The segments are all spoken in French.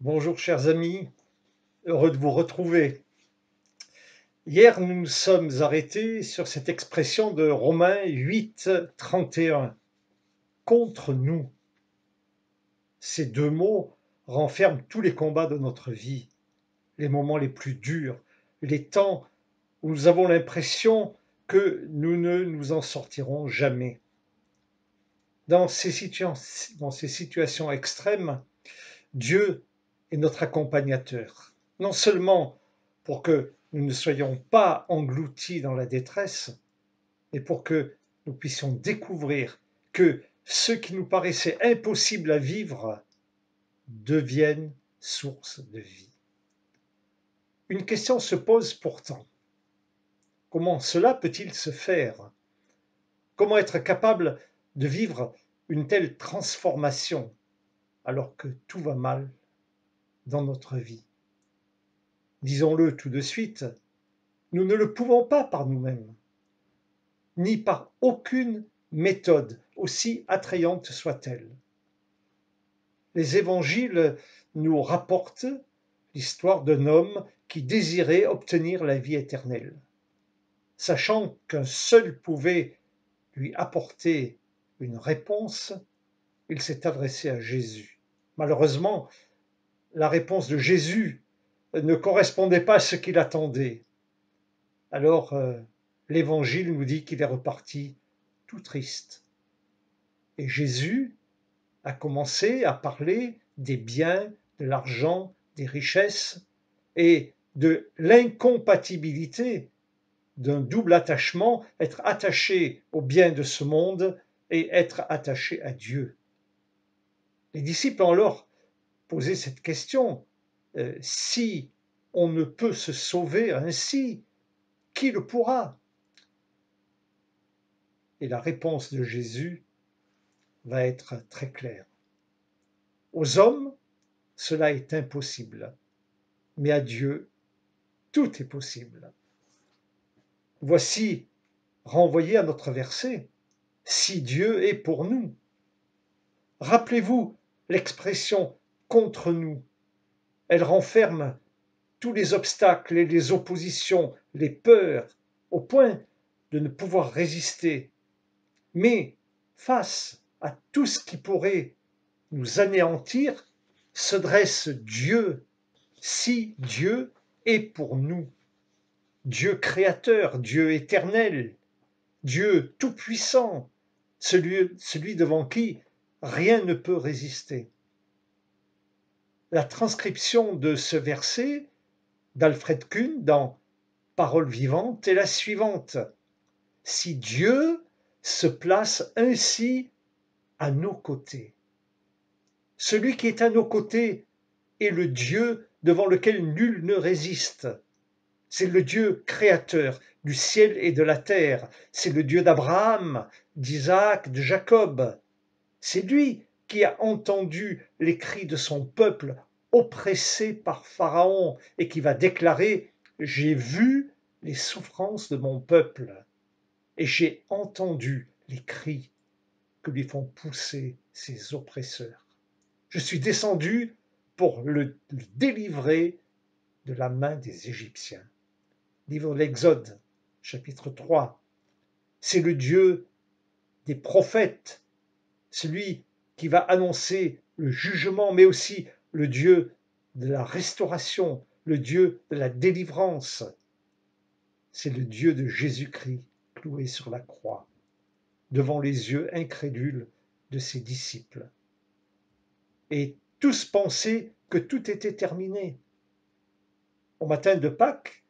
Bonjour chers amis, heureux de vous retrouver. Hier, nous nous sommes arrêtés sur cette expression de Romains 8, 31. Contre nous. Ces deux mots renferment tous les combats de notre vie, les moments les plus durs, les temps où nous avons l'impression que nous ne nous en sortirons jamais. Dans ces situations extrêmes, Dieu est notre accompagnateur, non seulement pour que nous ne soyons pas engloutis dans la détresse, mais pour que nous puissions découvrir que ce qui nous paraissait impossible à vivre devienne source de vie. Une question se pose pourtant. Comment cela peut-il se faire? Comment être capable de vivre une telle transformation alors que tout va mal dans notre vie? Disons-le tout de suite, nous ne le pouvons pas par nous-mêmes, ni par aucune méthode, aussi attrayante soit-elle. Les évangiles nous rapportent l'histoire d'un homme qui désirait obtenir la vie éternelle. Sachant qu'un seul pouvait lui apporter une réponse, il s'est adressé à Jésus. Malheureusement, la réponse de Jésus ne correspondait pas à ce qu'il attendait. Alors, l'Évangile nous dit qu'il est reparti tout triste. Et Jésus a commencé à parler des biens, de l'argent, des richesses et de l'incompatibilité d'un double attachement, être attaché aux biens de ce monde et être attaché à Dieu. Les disciples ont alors posé cette question, si on ne peut se sauver ainsi, qui le pourra? Et la réponse de Jésus va être très claire. Aux hommes, cela est impossible, mais à Dieu, tout est possible. Voici renvoyé à notre verset, si Dieu est pour nous. Rappelez-vous l'expression contre nous. Elle renferme tous les obstacles et les oppositions, les peurs, au point de ne pouvoir résister. Mais face à tout ce qui pourrait nous anéantir, se dresse Dieu, si Dieu est pour nous. Dieu créateur, Dieu éternel, Dieu tout-puissant, celui devant qui rien ne peut résister. La transcription de ce verset d'Alfred Kuhn dans Paroles vivantes est la suivante. Si Dieu se place ainsi à nos côtés, celui qui est à nos côtés est le Dieu devant lequel nul ne résiste. C'est le Dieu créateur du ciel et de la terre. C'est le Dieu d'Abraham, d'Isaac, de Jacob. C'est lui qui a entendu les cris de son peuple oppressé par Pharaon et qui va déclarer « J'ai vu les souffrances de mon peuple et j'ai entendu les cris que lui font pousser ses oppresseurs. Je suis descendu pour le délivrer de la main des Égyptiens. » Livre de l'Exode, chapitre 3. C'est le Dieu des prophètes, celui qui va annoncer le jugement, mais aussi le Dieu de la restauration, le Dieu de la délivrance. C'est le Dieu de Jésus-Christ cloué sur la croix, devant les yeux incrédules de ses disciples. Et tous pensaient que tout était terminé. Au matin de Pâques,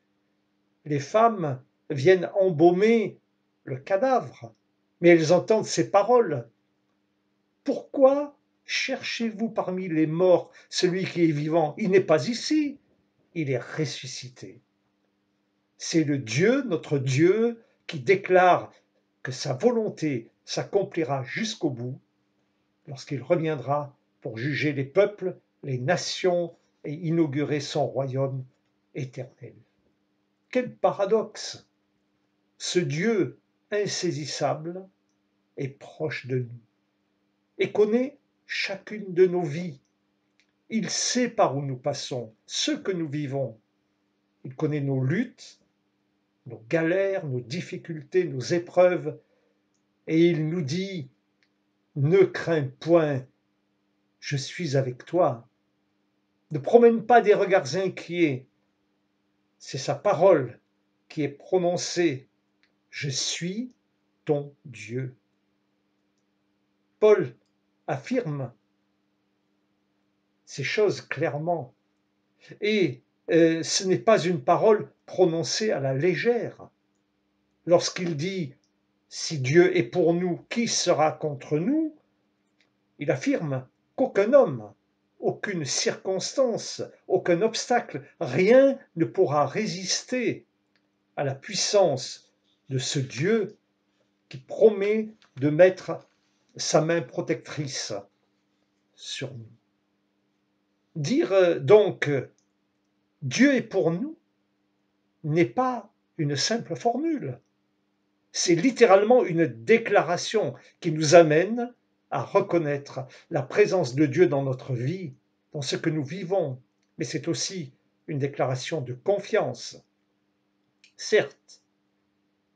les femmes viennent embaumer le cadavre, mais elles entendent ces paroles. Pourquoi cherchez-vous parmi les morts celui qui est vivant? Il n'est pas ici, il est ressuscité. C'est le Dieu, notre Dieu, qui déclare que sa volonté s'accomplira jusqu'au bout lorsqu'il reviendra pour juger les peuples, les nations et inaugurer son royaume éternel. Quel paradoxe! Ce Dieu insaisissable est proche de nous et connaît chacune de nos vies. Il sait par où nous passons, ce que nous vivons. Il connaît nos luttes, nos galères, nos difficultés, nos épreuves, et il nous dit, ne crains point, je suis avec toi. Ne promène pas des regards inquiets. C'est sa parole qui est prononcée. Je suis ton Dieu. Paul affirme ces choses clairement. Et ce n'est pas une parole prononcée à la légère. Lorsqu'il dit « Si Dieu est pour nous, qui sera contre nous ?» il affirme qu'aucun homme, aucune circonstance, aucun obstacle, rien ne pourra résister à la puissance de ce Dieu qui promet de mettre sa main protectrice sur nous. Dire donc Dieu est pour nous n'est pas une simple formule. C'est littéralement une déclaration qui nous amène à reconnaître la présence de Dieu dans notre vie, dans ce que nous vivons, mais c'est aussi une déclaration de confiance. Certes,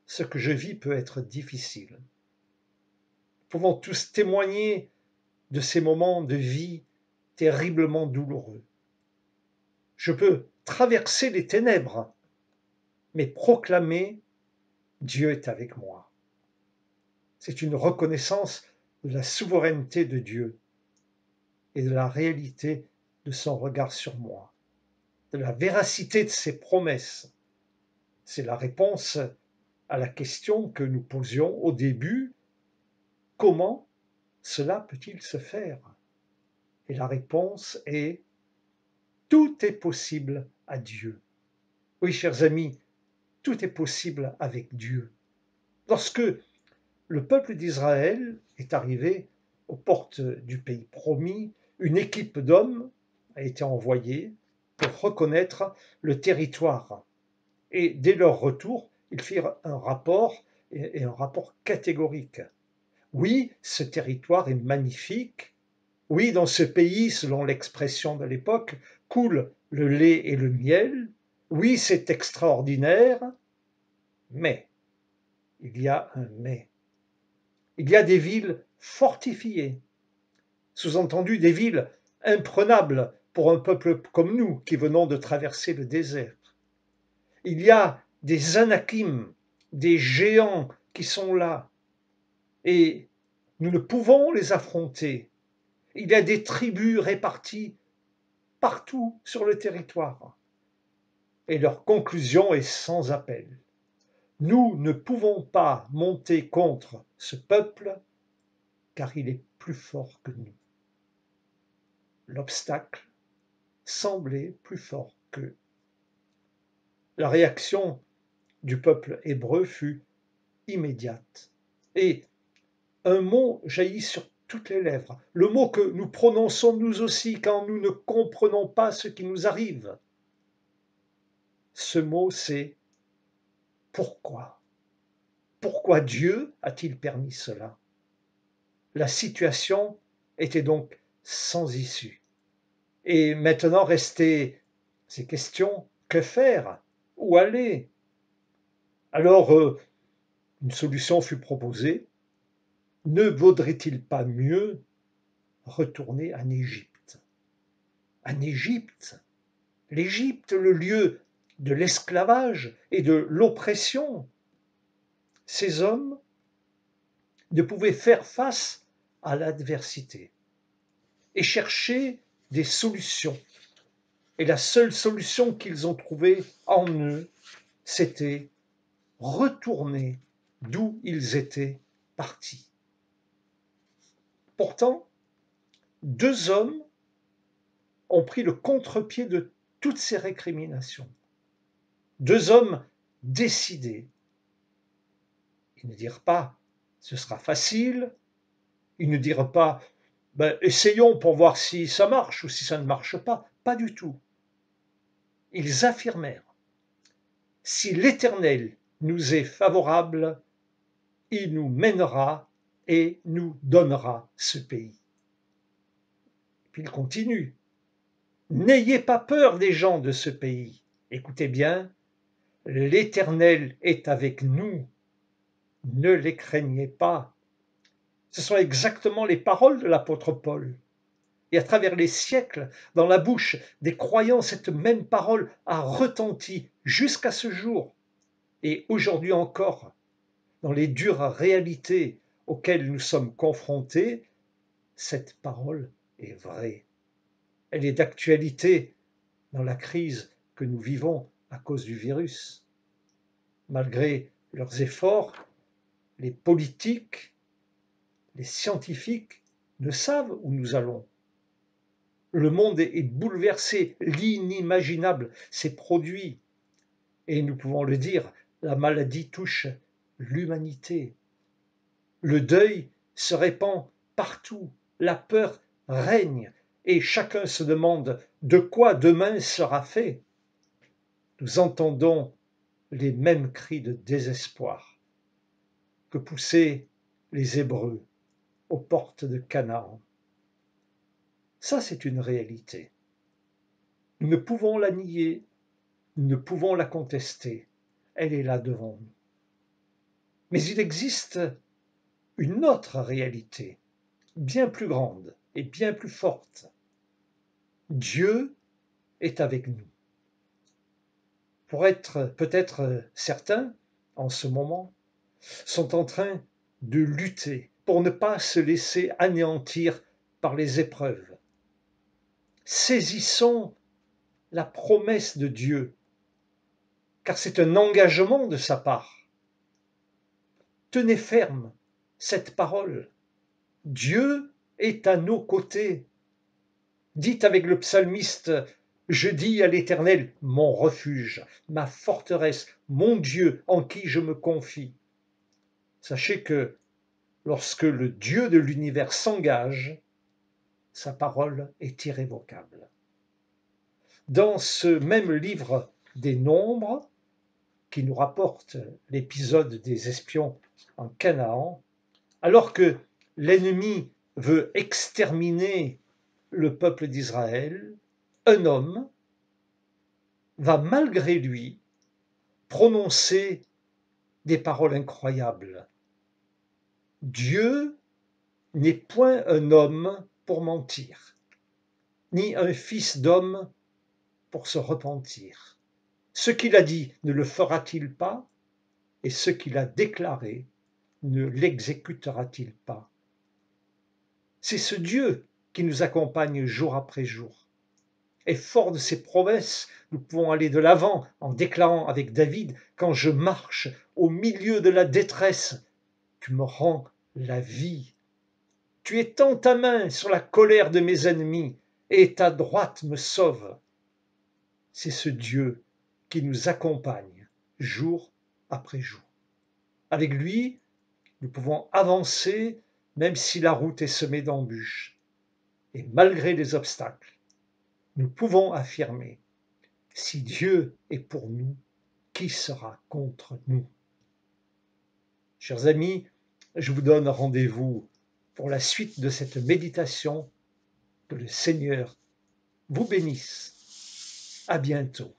ce que je vis peut être difficile. Nous pouvons tous témoigner de ces moments de vie terriblement douloureux. Je peux traverser les ténèbres, mais proclamer Dieu est avec moi. C'est une reconnaissance de la souveraineté de Dieu et de la réalité de son regard sur moi, de la véracité de ses promesses. C'est la réponse à la question que nous posions au début, comment cela peut-il se faire? Et la réponse est, tout est possible à Dieu. Oui, chers amis, tout est possible avec Dieu. Lorsque le peuple d'Israël est arrivé aux portes du pays promis, une équipe d'hommes a été envoyée pour reconnaître le territoire. Et dès leur retour, ils firent un rapport, et un rapport catégorique. Oui, ce territoire est magnifique. Oui, dans ce pays, selon l'expression de l'époque, coule le lait et le miel. Oui, c'est extraordinaire. Mais, il y a un mais. Il y a des villes fortifiées, sous-entendu des villes imprenables pour un peuple comme nous qui venons de traverser le désert. Il y a des Anakim, des géants qui sont là, et nous ne pouvons les affronter. Il y a des tribus réparties partout sur le territoire, et leur conclusion est sans appel. Nous ne pouvons pas monter contre ce peuple, car il est plus fort que nous. L'obstacle semblait plus fort qu'eux. La réaction du peuple hébreu fut immédiate. Et un mot jaillit sur toutes les lèvres, le mot que nous prononçons nous aussi quand nous ne comprenons pas ce qui nous arrive. Ce mot, c'est pourquoi? Pourquoi Dieu a-t-il permis cela? La situation était donc sans issue. Et maintenant restaient ces questions, que faire? Où aller? Alors, une solution fut proposée. Ne vaudrait-il pas mieux retourner en Égypte? En Égypte, l'Égypte, le lieu de l'esclavage et de l'oppression. Ces hommes ne pouvaient faire face à l'adversité et chercher des solutions. Et la seule solution qu'ils ont trouvée en eux, c'était retourner d'où ils étaient partis. Pourtant, deux hommes ont pris le contre-pied de toutes ces récriminations. Deux hommes décidés. Ils ne dirent pas « ce sera facile », ils ne dirent pas « essayons pour voir si ça marche ou si ça ne marche pas », pas du tout. Ils affirmèrent « si l'Éternel nous est favorable, il nous mènera et nous donnera ce pays ». Puis il continue N'ayez pas peur des gens de ce pays. Écoutez bien, l'Éternel est avec nous. Ne les craignez pas. Ce sont exactement les paroles de l'apôtre Paul. Et à travers les siècles, dans la bouche des croyants, cette même parole a retenti jusqu'à ce jour. Et aujourd'hui encore, dans les dures réalités auxquelles nous sommes confrontés, cette parole est vraie. Elle est d'actualité dans la crise que nous vivons à cause du virus. Malgré leurs efforts, les politiques, les scientifiques ne savent où nous allons. Le monde est bouleversé, l'inimaginable s'est produit. Et nous pouvons le dire, la maladie touche l'humanité. Le deuil se répand partout, la peur règne et chacun se demande de quoi demain sera fait. Nous entendons les mêmes cris de désespoir que poussaient les Hébreux aux portes de Canaan. Ça, c'est une réalité. Nous ne pouvons la nier, nous ne pouvons la contester. Elle est là devant nous. Mais il existe une autre réalité, bien plus grande et bien plus forte. Dieu est avec nous. Pour être peut-être certains, en ce moment, sont en train de lutter pour ne pas se laisser anéantir par les épreuves. Saisissons la promesse de Dieu, car c'est un engagement de sa part. Tenez ferme cette parole. Dieu est à nos côtés. Dites avec le psalmiste, je dis à l'Éternel, mon refuge, ma forteresse, mon Dieu en qui je me confie. Sachez que lorsque le Dieu de l'univers s'engage, sa parole est irrévocable. Dans ce même livre des Nombres, qui nous rapporte l'épisode des espions en Canaan, alors que l'ennemi veut exterminer le peuple d'Israël, un homme va malgré lui prononcer des paroles incroyables. Dieu n'est point un homme pour mentir, ni un fils d'homme pour se repentir. Ce qu'il a dit ne le fera-t-il pas? Et ce qu'il a déclaré ne l'exécutera-t-il pas? C'est ce Dieu qui nous accompagne jour après jour. Et fort de ses promesses, nous pouvons aller de l'avant en déclarant avec David, quand je marche au milieu de la détresse, tu me rends la vie. Tu étends ta main sur la colère de mes ennemis et ta droite me sauve. C'est ce Dieu qui nous accompagne jour après jour. Avec lui, nous pouvons avancer même si la route est semée d'embûches. Et malgré les obstacles, nous pouvons affirmer, si Dieu est pour nous, qui sera contre nous? Chers amis, je vous donne rendez-vous pour la suite de cette méditation. Que le Seigneur vous bénisse. À bientôt.